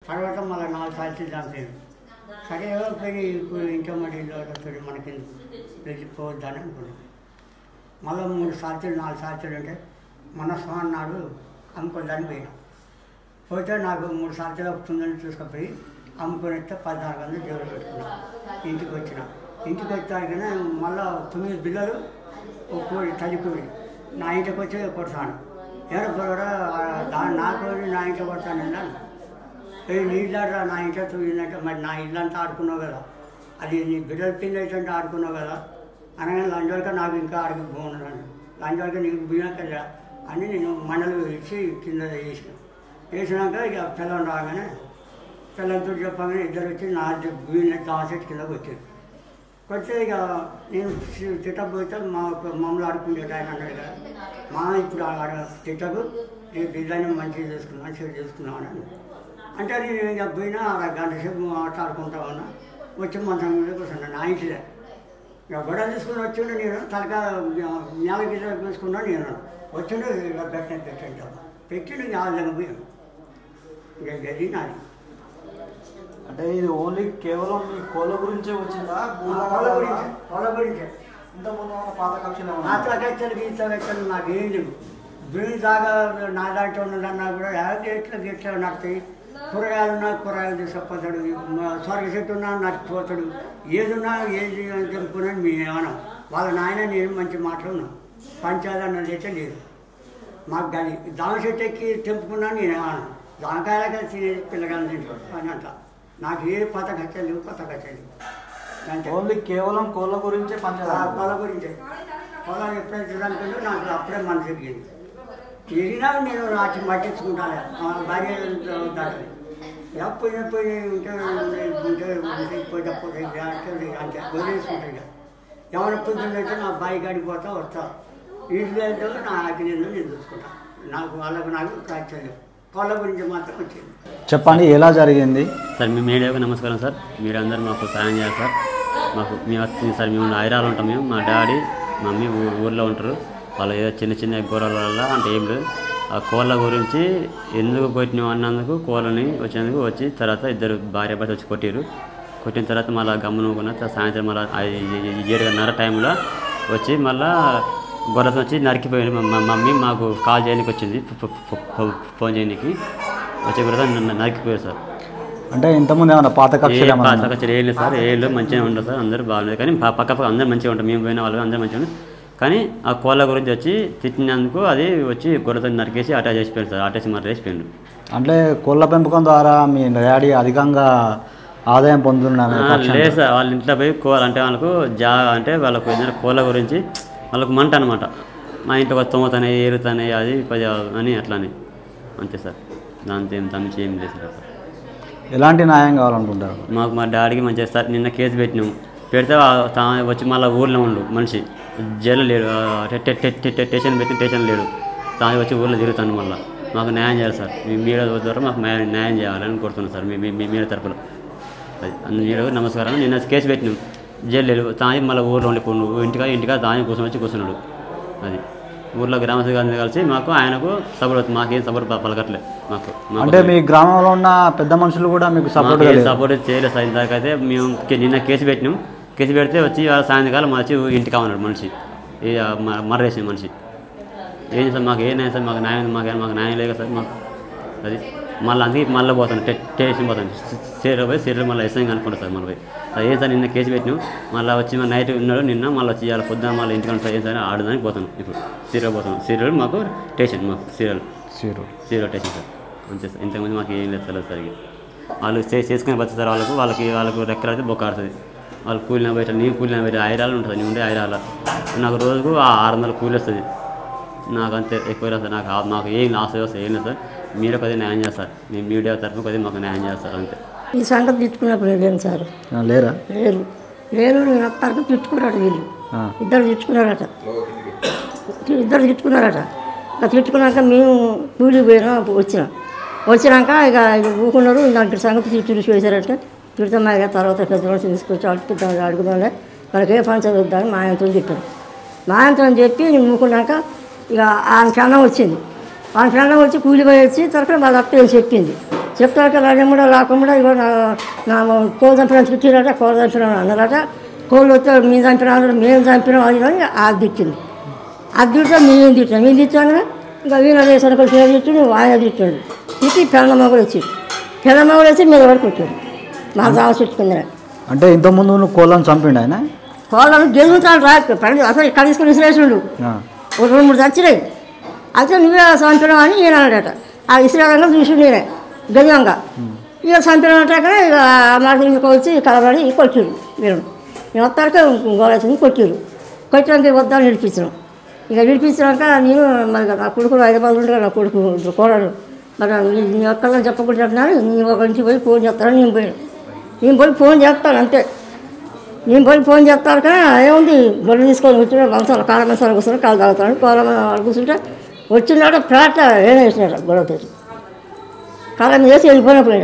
తర్వాత మళ్ళీ 4 సార్లు చంపారు. సరే పోయి ఇప్పుడు ఇంట్లో మరి ఇల్లు వస్తుంది మనకి వెళ్ళిపోవద్దని అనుకున్నాం. మళ్ళీ 3 సార్లు 4 సార్లు అంటే మన స్వామి నాడు అమ్ముకోదాన్ని పోయినా. పోతే నాకు 3 సార్లు వస్తుందని చూసుకుపోయి అమ్ముకొని వస్తే 1400 జోలు పెట్టుకున్నాను. ఇంటికి వచ్చిన. ఇంటికి వచ్చాకనే మళ్ళీ 9 బిల్లలు ఒక కోడి తల్లికూడి నా ఇంటికి వచ్చి కొడతాను. ఎవరు కూడా నా కోడి నా ఇంట్లో కొడతాను అన్నాను. నీళ్ళాడరా నా ఇంట్లో తూయిందంటే మరి నా ఇల్లంతా ఆడుకున్నావు కదా, అది నీ బిడ్డల పిండి అయితే ఆడుకున్నావు కదా అనగానే లంచ్ వరకు నాకు ఇంకా ఆడికి బాగున్నాను. లంచ్ వరకు నీకు బియ్యం కదా అని నేను మండలు ఇచ్చి కింద వేసినాక ఇక పిల్లలు రాగానే పిల్లలతో చెప్పగానే ఇద్దరు వచ్చి నా బియ్యం దాసెట్ కిందకు వచ్చారు. వస్తే ఇక నేను తిట్టకపోతే మమ్మల్ని ఆడుకుంటే ఆయన అన్నాడు కదా, మా ఇప్పుడు తిట్టకు రేపు డిజైన్ మంచిగా చేసుకున్నాను అని అంటే నేను ఇక పోయినా 1 గంట సేపు మాట్లాడుకుంటా ఉన్నా. వచ్చి మంచం మీద కూర్చున్నాను నా ఇంటిలో. ఇక గొడవ తీసుకుని వచ్చిండే నేను తలకా నేల గిజ తీసుకున్నా. నేను వచ్చిండే ఇక పెట్టిండు ఆలయంగా పోయాను. ఇక గది నాది. అంటే ఇది ఓన్లీ కేవలం మీ కోళ్ళ గురించే వచ్చిందా? కోళ్ళ గురించే. ఇంతకుముందు పాత కక్షలు గీతలు నాకు ఏం లేవు. భూమి దాకా నా దాంట్లో ఉన్నదన్నా కూడా ఎట్లా నడుతాయి. కూరగాయలు తీసుకుపోతాడు, స్వర్గ చెట్టు ఉన్నా నడిచిపోతాడు. ఏదున్నా ఏది తెంపుకున్నాను మేమేమన్నా. వాళ్ళ నాయన నేను మంచి మాట్లాడున్నాను. పంచాయతీ అన్నది అయితే లేదు మాకు. గది దామ చెట్టు ఎక్కి తెంపుకున్నాను నేనేమన్నా. దానికాయలకే తినేది పిల్లగాని తింటాడు అని అంట. నాకు ఏ కొత్త ఖర్చు లేవు, కొత్త ఖర్చు లేవు. అంటే ఓన్లీ కేవలం కోళ్ళ గురించే పంచాయతీ. కోళ్ళ గురించే. కోళ్ళ ఎప్పుడైతే అనుకుంటే నాకు అప్పుడే మనసు ఎరిగింది. ఎరిగినా నేను రాచి పట్టించుకుంటాను. భార్య దాటి పోయిన ఉంటే పోతే అంటే వదిలేసుకుంటాయి. ఇక ఎవరి పొద్దున్నైతే నా బాయి కాడికి పోతా వస్తా. ఇంట్లో అయితే నా ఆకిలీలో నేను చూసుకుంటాను. నాకు నాకు ఖర్చు కోళ్ళ గురించి మాత్రం వచ్చింది. చెప్పండి ఎలా జరిగింది సార్? మీ మీడియాకు నమస్కారం సార్. మీరందరూ మాకు సాయం చేయాలి సార్. మేము వచ్చింది సార్. మేము హైదరాబాద్ ఉంటాం. మేము మా డాడీ మమ్మీ ఊర్లో ఉంటారు. వాళ్ళు ఏదో చిన్న గొడవల వల్ల అంటే ఏం లేదు. ఆ కోళ్ళ గురించి ఎందుకు కొట్టినాం అన్నందుకు కోళ్ళని వచ్చినందుకు వచ్చి తర్వాత ఇద్దరు భార్య భర్త వచ్చి కొట్టిన తర్వాత మళ్ళీ గమ్మునుకున్న సాయంత్రం మళ్ళీ 7:30 టైంలో వచ్చి మళ్ళీ గొర్రెతో వచ్చి నరికిపోయింది. మా మమ్మీ మాకు కాల్ చేయడానికి వచ్చింది, ఫోన్ చేయడానికి వచ్చే గొర్రెతో నరికిపోయారు సార్. అంటే ఇంతకుముందు ఏమన్నా పాత కక్షలు ఏం లేదు సార్. ఏళ్ళు మంచిగా ఉండదు సార్. అందరూ బాగుండదు. కానీ పక్క అందరూ మంచిగా ఉంటారు. మేము పోయిన వాళ్ళు అందరూ మంచిగా ఉంటారు. కానీ ఆ కోళ్ళ గురించి వచ్చి తిట్టినందుకు అది వచ్చి గొర్రెతో నరికేసి అటాచ్ చేసిపోయింది సార్. అటాచ్ చేసిపోయిండు. అంటే కోళ్ళ పెంపకం ద్వారా మీ డాడీ అధికంగా ఆదాయం పొందుతున్నారు? లేదు సార్. వాళ్ళ ఇంట్లో పోయి కోళ్ళ అంటే వాళ్ళకు అంటే వాళ్ళకు ఏదైనా కోళ్ళ గురించి వాళ్ళకు మంట అనమాట. మా ఇంట్లో తొమ్ముతాయి ఏరుతాయి అది అని అట్లని అంతే సార్. దాంతో తమించి ఏం లేదు సార్. ఎలాంటి న్యాయం కావాలనుకుంటారు? మాకు మా డాడీకి మంచిగా సార్. నిన్న కేసు పెట్టినాము. పెడితే వచ్చి మళ్ళీ ఊర్లో ఉండు మనిషి జైలు లేడు. స్టేషన్ లేడు. తాను వచ్చి ఊర్లో తిరుగుతాను. మళ్ళీ మాకు న్యాయం చేయాలి సార్. మీ మీడియా ద్వారా మాకు న్యాయం చేయాలని కోరుతున్నాను సార్. మీ మీడియా తరఫున అది మీడియాకు నమస్కారం. నిన్న కేసు పెట్టినాం. జైలు లేడు. తాను మళ్ళీ ఊర్లో ఉండిపోయి ఇంటికా దాని కోసం వచ్చి కూర్చున్నాడు. అది ఊర్లో గ్రామస్తులు గారిని కలిసి మాకు ఆయనకు సపోర్ట్ అవుతుంది. మాకేం సపోర్ట్ పలకట్లేదు మాకు. అంటే మీ గ్రామంలో ఉన్న పెద్ద మనుషులు కూడా మీకు సపోర్ట్ చేయలేదు సార్. ఇంతకైతే మేము నిన్న కేసు పెట్టినాం. కేసు పెడితే వచ్చి సాయంత్రకాలం వచ్చి ఇంటికి కావన్నాడు మనిషి, మర్రేసిన మనిషి. ఏం సార్ మాకు ఏ న్యాయం సార్? మాకు న్యాయం లేదు సార్ మాకు. అది మళ్ళీ అందుకే మళ్ళీ పోతాను స్టేషన్ పోతాను. సీరియల్ మళ్ళీ ఎస్ఐ అనుకుంటాను సార్. మళ్ళీ అది ఏం సార్ నిన్న కేసు పెట్టినాం. మళ్ళీ వచ్చి నైట్ ఉన్నాడు నిన్న. మళ్ళీ వచ్చి ఇవాళ పొద్దున మళ్ళీ ఇంటికి సార్ ఏం సార్ ఆడదానికి పోతాను. ఇప్పుడు సీరియల్ పోతాను. సీరియల్ మాకు స్టేషన్ మాకు సీరియల్ స్టేషన్ సార్. అంతే సార్. ఇంతకుముందు మాకు ఏం లేదు సార్. సరిగ్గా వాళ్ళు చేసుకుని బతుకు సార్. వాళ్ళకు రెక్కలు అయితే బొక్క ఆడుతుంది. వాళ్ళు కూలిన బయట నేను కూలిన బయట 5 రాళ్ళు ఉంటుంది. నేను ఉండే 5 రాళ్ళ నాకు రోజుకు 600 కూలి వస్తుంది. నాకు అంతే ఎక్కువ రాదు సార్. మాకు ఏం లాస్ వస్తుంది ఏం లేదు సార్. మీరు కొద్దిగా న్యాయం చేస్తారు. మీ మీడియా తరఫున కొద్దిగా మాకు న్యాయం చేస్తారు అంతే. ఈ సంగతి తిట్టుకున్నప్పుడు లేను సార్. లేరు నేను అప్పటికి తిట్టుకున్నాడు. వీళ్ళు ఇద్దరు తిట్టుకున్నారట. ఇక తిట్టుకున్నాక మేము కూలి పోయినా వచ్చినాక ఇక ఊకున్నారు. దానికి సంగతి తిట్టు వేశారంటే తిడతామా. ఇక తర్వాత పెద్ద తీసుకొచ్చి అడుగుదాంలే మనకి ఏ పని చదువుద్దామని మా ఆయనతో చెప్పారు. మా ఆయనతో చెప్పి ఊకున్నాక ఇక ఆయన క్షణం వచ్చింది. ఆయన క్షణం వచ్చి కూలిపోయి వచ్చి తర్వాత వాళ్ళ అప్ప చెప్పింది. చెప్తాక రాజమ్మడ రాకుండా ఇగో నా కోళ్ళు చంపిన తిట్టిరట, కోళ్ళు చంపిన అన్నారట. కోళ్ళు వస్తే మేము చంపినా మేము చంపినాం అది కానీ అది తిట్టింది. అది తిట్టే మేము తిట్టాం, మేము తిట్టాను ఇంకా వీణ వేసాను కూడా పేరు తిట్టాడు, ఆయన తిట్టాడు. తిట్టి పెళ్ళమగలు వచ్చి మీద వరకు వచ్చాడు మా జావ చెట్టుకుంది. అంటే ఇంతకుముందు నువ్వు కోళ్ళని చంపిండు ఆయన? కోళ్ళను గెలుగుతాడు పండుగ అసలు ఇక్కడ తీసుకుని విసిరేసుడు. ఒక 2-3 చచ్చినాయి. అయితే నువ్వే చంపినావు అని ఈయన అన్నాడట. ఆ విసిరేదంగా చూసి నేనే గజంగా ఇక చంపినట్టాక ఇక మాట వచ్చి కలబడి కొట్టిరు. నేను వస్తాక గోళ కొట్టిరు. కొట్టినాక వద్దాన్ని విడిపించినాం. ఇక విడిపించినాక నేను మరి నా కొడుకు హైదరాబాద్ ఉంటే నా కొడుకు కోడలు మరి నీ ఒక్కళ్ళని చెప్పకుండా చెప్తున్నాను. నేను ఒక నుంచి పోయి ఫోన్ చేస్తాను. నేను పోయి ఫోన్ చేస్తాను అంతే. నేను పోయి ఫోన్ చేస్తాను కానీ ఏముంది గొడవ తీసుకొని కూర్చుంటే మసాలా కాళ్ళ మసాలా కూర్చుని కాళ్ళు తాగుతాను. కాళ్ళ కూర్చుంటే వచ్చినాడ ఫ్లాట్ ఏం వేసినాడు గొడవ తెచ్చి కాళ్ళ మీద వేసి వెళ్ళిపోయినప్పుడు